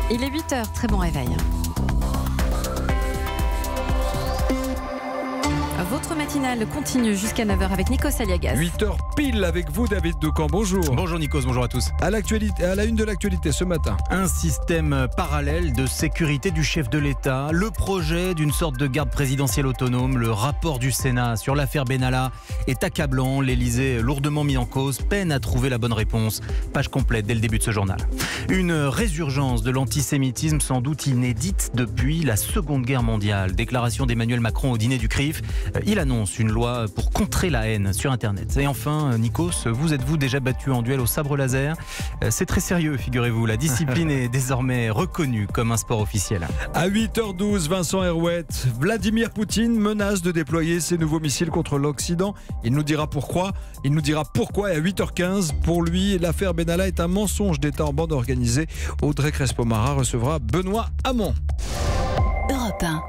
Il est 8h, très bon réveil. Votre matinale continue jusqu'à 9h avec Nikos Aliagas. 8h pile avec vous, David Doucan. Bonjour. Bonjour Nikos, bonjour à tous. À la une de l'actualité ce matin. Un système parallèle de sécurité du chef de l'État, le projet d'une sorte de garde présidentielle autonome, le rapport du Sénat sur l'affaire Benalla est accablant. L'Élysée, lourdement mis en cause, peine à trouver la bonne réponse. Page complète dès le début de ce journal. Une résurgence de l'antisémitisme sans doute inédite depuis la Seconde Guerre mondiale. Déclaration d'Emmanuel Macron au dîner du CRIF. Il annonce une loi pour contrer la haine sur Internet. Et enfin, Nikos, vous êtes-vous déjà battu en duel au sabre laser ? C'est très sérieux, figurez-vous. La discipline est désormais reconnue comme un sport officiel. À 8h12, Vincent Herouette, Vladimir Poutine menace de déployer ses nouveaux missiles contre l'Occident. Il nous dira pourquoi. Et à 8h15, pour lui, l'affaire Benalla est un mensonge d'État en bande organisée. Audrey Crespo-Mara recevra Benoît Hamon. Europe 1.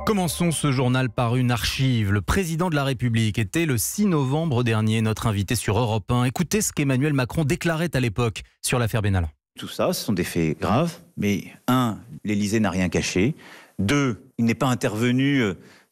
Commençons ce journal par une archive. Le président de la République était le 6 novembre dernier notre invité sur Europe 1. Écoutez ce qu'Emmanuel Macron déclarait à l'époque sur l'affaire Benalla. Tout ça, ce sont des faits graves, mais 1, l'Élysée n'a rien caché. 2, il n'est pas intervenu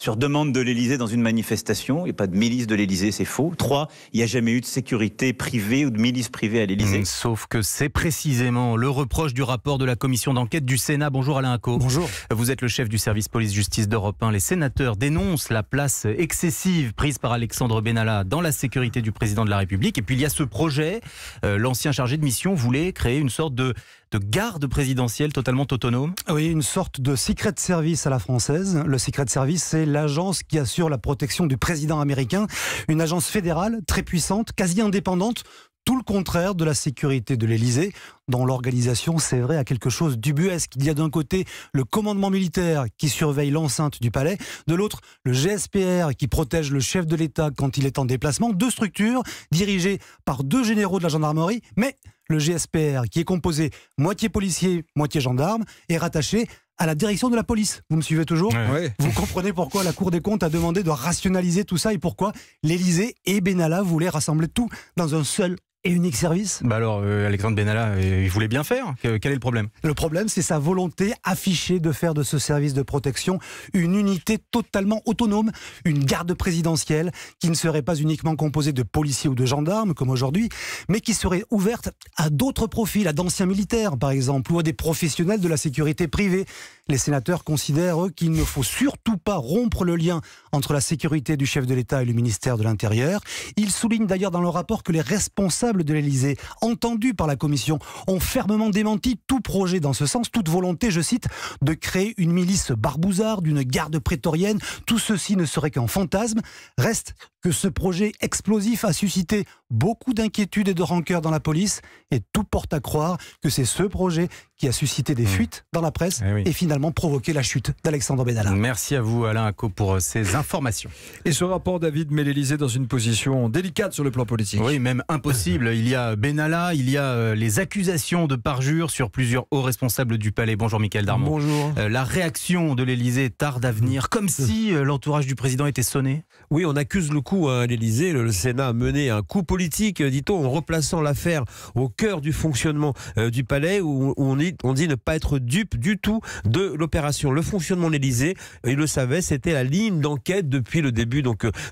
sur demande de l'Élysée dans une manifestation. Il n'y a pas de milice de l'Élysée, c'est faux. 3, il n'y a jamais eu de sécurité privée ou de milice privée à l'Élysée. Sauf que c'est précisément le reproche du rapport de la commission d'enquête du Sénat. Bonjour Alain Acco. Bonjour. Vous êtes le chef du service police-justice d'Europe 1. Les sénateurs dénoncent la place excessive prise par Alexandre Benalla dans la sécurité du président de la République. Et puis il y a ce projet. L'ancien chargé de mission voulait créer une sorte de garde présidentielle totalement autonome. Oui, une sorte de secret service à la française. Le secret service, c'est l'agence qui assure la protection du président américain. Une agence fédérale, très puissante, quasi indépendante. Tout le contraire de la sécurité de l'Élysée, dont l'organisation, c'est vrai, a quelque chose d'ubuesque. Il y a d'un côté le commandement militaire qui surveille l'enceinte du palais, de l'autre le GSPR qui protège le chef de l'État quand il est en déplacement. 2 structures dirigées par 2 généraux de la gendarmerie, mais le GSPR qui est composé moitié policier, moitié gendarme, est rattaché à la direction de la police. Vous me suivez toujours ? Ouais. Vous comprenez pourquoi la Cour des comptes a demandé de rationaliser tout ça et pourquoi l'Élysée et Benalla voulaient rassembler tout dans un seul et unique service. Alors, Alexandre Benalla, il voulait bien faire. Quel est le problème ? Le problème, c'est sa volonté affichée de faire de ce service de protection une unité totalement autonome, une garde présidentielle qui ne serait pas uniquement composée de policiers ou de gendarmes, comme aujourd'hui, mais qui serait ouverte à d'autres profils, à d'anciens militaires, par exemple, ou à des professionnels de la sécurité privée. Les sénateurs considèrent, eux, qu'il ne faut surtout pas rompre le lien entre la sécurité du chef de l'État et le ministère de l'Intérieur. Ils soulignent d'ailleurs dans leur rapport que les responsables de l'Élysée, entendus par la Commission, ont fermement démenti tout projet dans ce sens, toute volonté, je cite, de créer une milice barbouzarde, une garde prétorienne. Tout ceci ne serait qu'un fantasme. Reste que ce projet explosif a suscité beaucoup d'inquiétudes et de rancœur dans la police, et tout porte à croire que c'est ce projet qui a suscité des fuites dans la presse et finalement provoqué la chute d'Alexandre Benalla. Merci à vous Alain Acco pour ces informations. Et ce rapport, David, met l'Élysée dans une position délicate sur le plan politique. Oui, même impossible. Il y a Benalla, il y a les accusations de parjure sur plusieurs hauts responsables du palais. Bonjour Mickaël Darmon. Bonjour. La réaction de l'Élysée tarde à venir, comme si l'entourage du président était sonné. Oui, on accuse le coup à l'Élysée. Le Sénat a mené un coup politique, dit-on, en replaçant l'affaire au cœur du fonctionnement du palais, où on dit ne pas être dupe du tout de l'opération. Le fonctionnement de l'Élysée, il le savait, c'était la ligne d'enquête depuis le début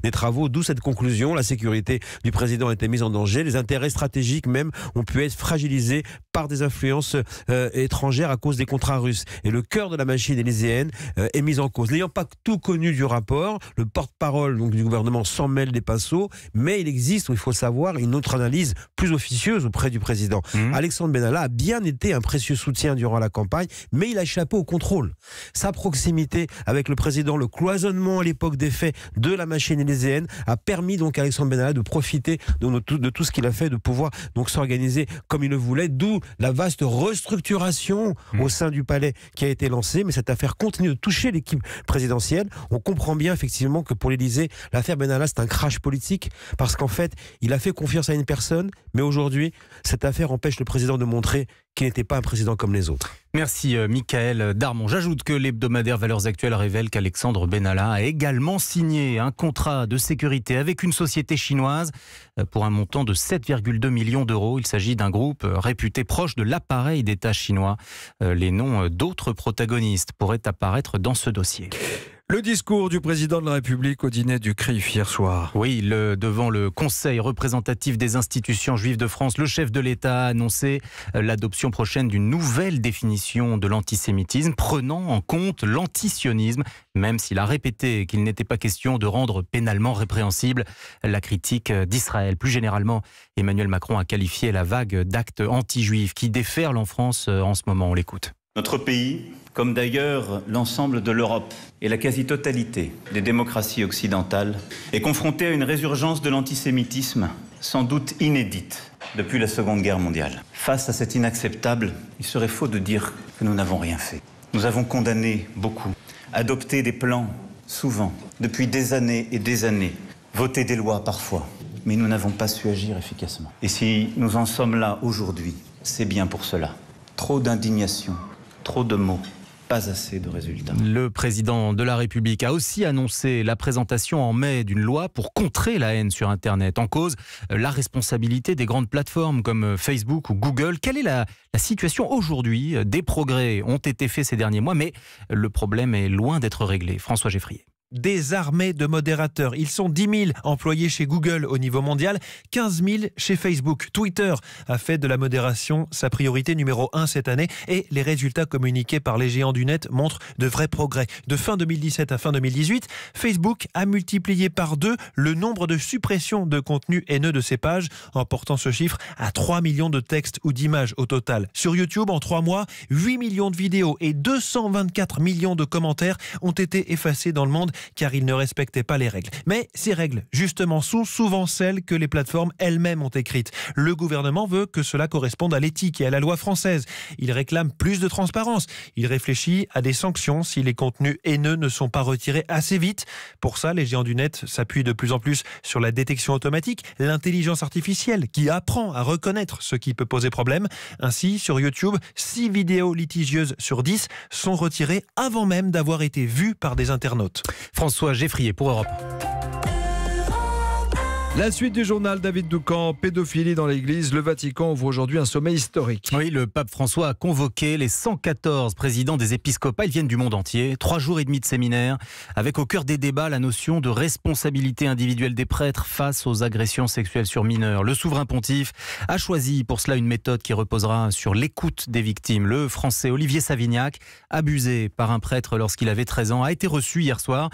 des travaux, d'où cette conclusion. La sécurité du président a été mise en danger. Les intérêts stratégiques même ont pu être fragilisés par des influences étrangères à cause des contrats russes. Et le cœur de la machine élyséenne est mis en cause. N'ayant pas tout connu du rapport, le porte-parole du gouvernement s'en mêle des pinceaux, mais il existe, il faut le savoir, une autre analyse plus officieuse auprès du président. Alexandre Benalla a bien été un précieux soutien durant la campagne, mais il a échappé au contrôle. Sa proximité avec le président, le cloisonnement à l'époque des faits de la machine élyséenne a permis donc à Alexandre Benalla de profiter de tout ce qu'il a fait, de pouvoir donc s'organiser comme il le voulait, d'où la vaste restructuration au sein du palais qui a été lancée. Mais cette affaire continue de toucher l'équipe présidentielle. On comprend bien effectivement que pour l'Élysée, l'affaire Benalla, c'est un crash politique, parce qu'en fait, il a fait confiance à une personne, mais aujourd'hui, cette affaire empêche le président de montrer qu'il n'était pas un président comme les autres. Merci Michael Darmon. J'ajoute que l'hebdomadaire Valeurs Actuelles révèle qu'Alexandre Benalla a également signé un contrat de sécurité avec une société chinoise pour un montant de 7,2 millions d'euros. Il s'agit d'un groupe réputé proche de l'appareil d'État chinois. Les noms d'autres protagonistes pourraient apparaître dans ce dossier. Le discours du président de la République au dîner du CRIF hier soir. Oui, devant le Conseil représentatif des institutions juives de France, le chef de l'État a annoncé l'adoption prochaine d'une nouvelle définition de l'antisémitisme, prenant en compte l'antisionisme, même s'il a répété qu'il n'était pas question de rendre pénalement répréhensible la critique d'Israël. Plus généralement, Emmanuel Macron a qualifié la vague d'actes anti-juifs qui déferlent en France en ce moment. On l'écoute. Notre pays, comme d'ailleurs l'ensemble de l'Europe et la quasi-totalité des démocraties occidentales, est confronté à une résurgence de l'antisémitisme sans doute inédite depuis la Seconde Guerre mondiale. Face à cet inacceptable, il serait faux de dire que nous n'avons rien fait. Nous avons condamné beaucoup, adopté des plans souvent, depuis des années et des années, voté des lois parfois, mais nous n'avons pas su agir efficacement. Et si nous en sommes là aujourd'hui, c'est bien pour cela. Trop d'indignation. Trop de mots, pas assez de résultats. Le président de la République a aussi annoncé la présentation en mai d'une loi pour contrer la haine sur Internet. En cause, la responsabilité des grandes plateformes comme Facebook ou Google. Quelle est la situation aujourd'hui? Des progrès ont été faits ces derniers mois, mais le problème est loin d'être réglé. François Geffrier. Des armées de modérateurs. Ils sont 10 000 employés chez Google au niveau mondial, 15 000 chez Facebook. Twitter a fait de la modération sa priorité numéro 1 cette année et les résultats communiqués par les géants du net montrent de vrais progrès. De fin 2017 à fin 2018, Facebook a multiplié par 2 le nombre de suppressions de contenu haineux de ses pages, en portant ce chiffre à 3 millions de textes ou d'images au total. Sur YouTube, en 3 mois, 8 millions de vidéos et 224 millions de commentaires ont été effacés dans le monde car ils ne respectaient pas les règles. Mais ces règles, justement, sont souvent celles que les plateformes elles-mêmes ont écrites. Le gouvernement veut que cela corresponde à l'éthique et à la loi française. Il réclame plus de transparence. Il réfléchit à des sanctions si les contenus haineux ne sont pas retirés assez vite. Pour ça, les géants du net s'appuient de plus en plus sur la détection automatique, l'intelligence artificielle qui apprend à reconnaître ce qui peut poser problème. Ainsi, sur YouTube, 6 vidéos litigieuses sur 10 sont retirées avant même d'avoir été vues par des internautes. François Geffrier pour Europe. La suite du journal, David Doucan, pédophilie dans l'Église. Le Vatican ouvre aujourd'hui un sommet historique. Oui, le pape François a convoqué les 114 présidents des épiscopats. Ils viennent du monde entier. 3 jours et demi de séminaire, avec au cœur des débats la notion de responsabilité individuelle des prêtres face aux agressions sexuelles sur mineurs. Le souverain pontife a choisi pour cela une méthode qui reposera sur l'écoute des victimes. Le Français Olivier Savignac, abusé par un prêtre lorsqu'il avait 13 ans, a été reçu hier soir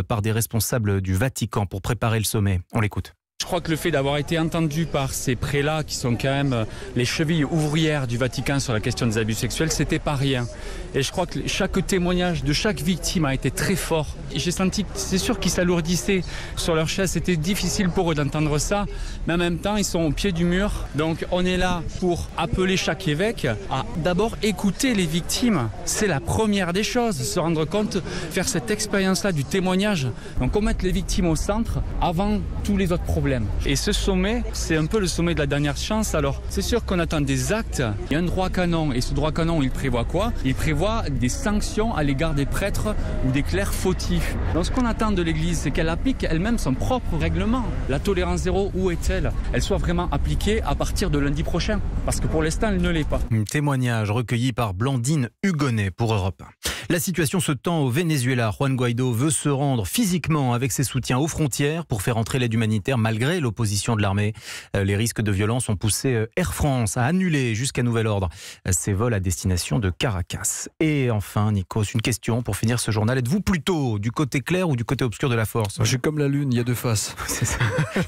par des responsables du Vatican pour préparer le sommet. On l'écoute. Je crois que le fait d'avoir été entendu par ces prélats qui sont quand même les chevilles ouvrières du Vatican sur la question des abus sexuels, c'était pas rien. Et je crois que chaque témoignage de chaque victime a été très fort. J'ai senti que c'est sûr qu'ils s'alourdissaient sur leur chaise, c'était difficile pour eux d'entendre ça, mais en même temps ils sont au pied du mur. Donc on est là pour appeler chaque évêque à d'abord écouter les victimes. C'est la première des choses, se rendre compte, faire cette expérience-là du témoignage. Donc on met les victimes au centre avant tous les autres problèmes. Et ce sommet, c'est un peu le sommet de la dernière chance. Alors, c'est sûr qu'on attend des actes. Il y a un droit canon. Et ce droit canon, il prévoit quoi? Il prévoit des sanctions à l'égard des prêtres ou des clercs fautifs. Donc, ce qu'on attend de l'Église, c'est qu'elle applique elle-même son propre règlement. La tolérance zéro, où est-elle? Elle soit vraiment appliquée à partir de lundi prochain. Parce que pour l'instant, elle ne l'est pas. Un témoignage recueilli par Blandine Hugonnet pour Europe 1. La situation se tend au Venezuela. Juan Guaido veut se rendre physiquement avec ses soutiens aux frontières pour faire entrer l'aide humanitaire malgré l'opposition de l'armée. Les risques de violence ont poussé Air France à annuler jusqu'à nouvel ordre ses vols à destination de Caracas. Et enfin, Nikos, une question pour finir ce journal. Êtes-vous plutôt du côté clair ou du côté obscur de la force? Je suis comme la lune, il y a 2 faces. C'est ça.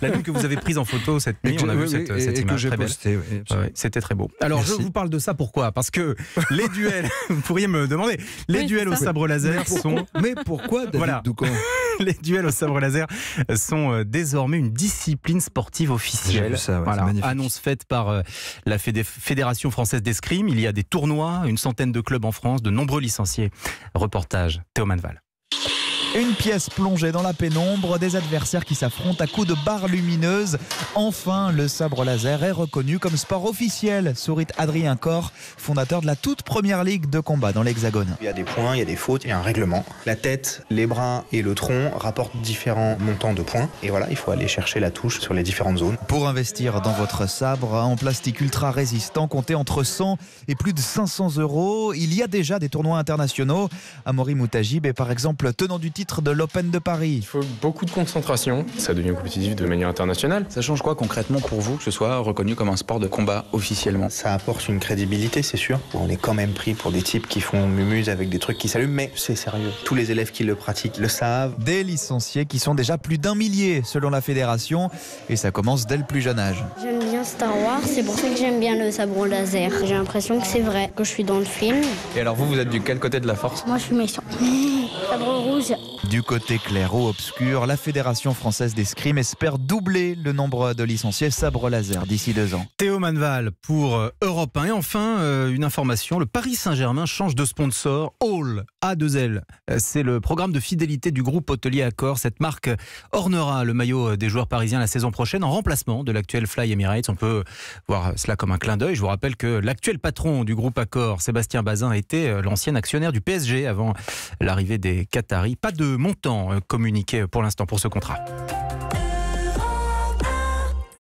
La lune que vous avez prise en photo cette nuit, on a vu cette image que j'ai très belle. postée, Ouais, c'était très beau. Alors je vous parle de ça pourquoi? Parce que les duels, vous pourriez me demander, les duels au sabre laser sont... Mais pourquoi, David Doucan? Les duels au sabre laser sont désormais une discipline sportive officielle. J'ai vu ça, ouais, voilà. C'est magnifique. Annonce faite par la Fédération française d'escrime. Il y a des tournois, une centaine de clubs en France, de nombreux licenciés. Reportage Théo Manval. Une pièce plongée dans la pénombre, des adversaires qui s'affrontent à coups de barres lumineuses. Enfin, le sabre laser est reconnu comme sport officiel, sourit Adrien Corr, fondateur de la toute première ligue de combat dans l'Hexagone. Il y a des points, il y a des fautes, il y a un règlement. La tête, les bras et le tronc rapportent différents montants de points. Et voilà, il faut aller chercher la touche sur les différentes zones. Pour investir dans votre sabre en plastique ultra résistant, comptez entre 100 et plus de 500 €. Il y a déjà des tournois internationaux. Amaury Moutajib est par exemple tenant du titre de l'Open de Paris. Il faut beaucoup de concentration. Ça devient compétitif de manière internationale. Ça change quoi concrètement pour vous que ce soit reconnu comme un sport de combat officiellement? Ça apporte une crédibilité, c'est sûr. On est quand même pris pour des types qui font mumuse avec des trucs qui s'allument, mais c'est sérieux. Tous les élèves qui le pratiquent le savent. Des licenciés qui sont déjà plus d'1 millier selon la fédération. Et ça commence dès le plus jeune âge. J'aime bien Star Wars, c'est pour ça que j'aime bien le sabre laser. J'ai l'impression que c'est vrai, que je suis dans le film. Et alors vous êtes du quel côté de la force? Moi je suis méchant. Sabre rouge. Du côté clair ou obscur, la Fédération française d'escrime espère doubler le nombre de licenciés sabre laser d'ici 2 ans. Théo Manval pour Europe 1. Et enfin, une information, le Paris Saint-Germain change de sponsor. All, A2L, c'est le programme de fidélité du groupe hôtelier Accor. Cette marque ornera le maillot des joueurs parisiens la saison prochaine en remplacement de l'actuel Fly Emirates. On peut voir cela comme un clin d'œil. Je vous rappelle que l'actuel patron du groupe Accor, Sébastien Bazin, était l'ancien actionnaire du PSG avant l'arrivée des Qataris. Pas de montant communiqué pour l'instant pour ce contrat.